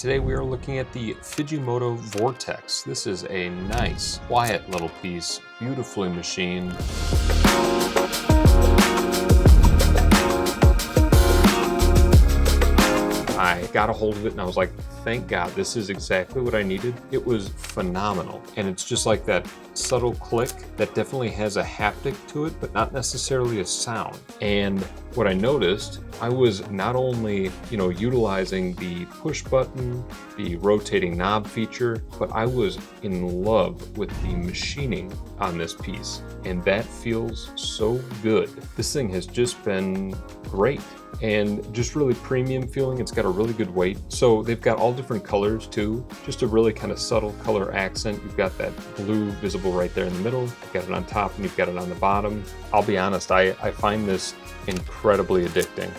Today we are looking at the Fidgimoto Vortex. This is a nice, quiet little piece, beautifully machined. I got a hold of it and I was like, thank God, this is exactly what I needed. It was phenomenal. And it's just like that subtle click that definitely has a haptic to it, but not necessarily a sound. And what I noticed, I was not only, utilizing the push button, the rotating knob feature, but I was in love with the machining on this piece. And that feels so good. This thing has just been great and just really premium feeling. It's got a really good weight. So they've got all different colors too, just a really kind of subtle color accent. You've got that blue visible right there in the middle. You've got it on top and you've got it on the bottom. I'll be honest, I find this incredibly addicting.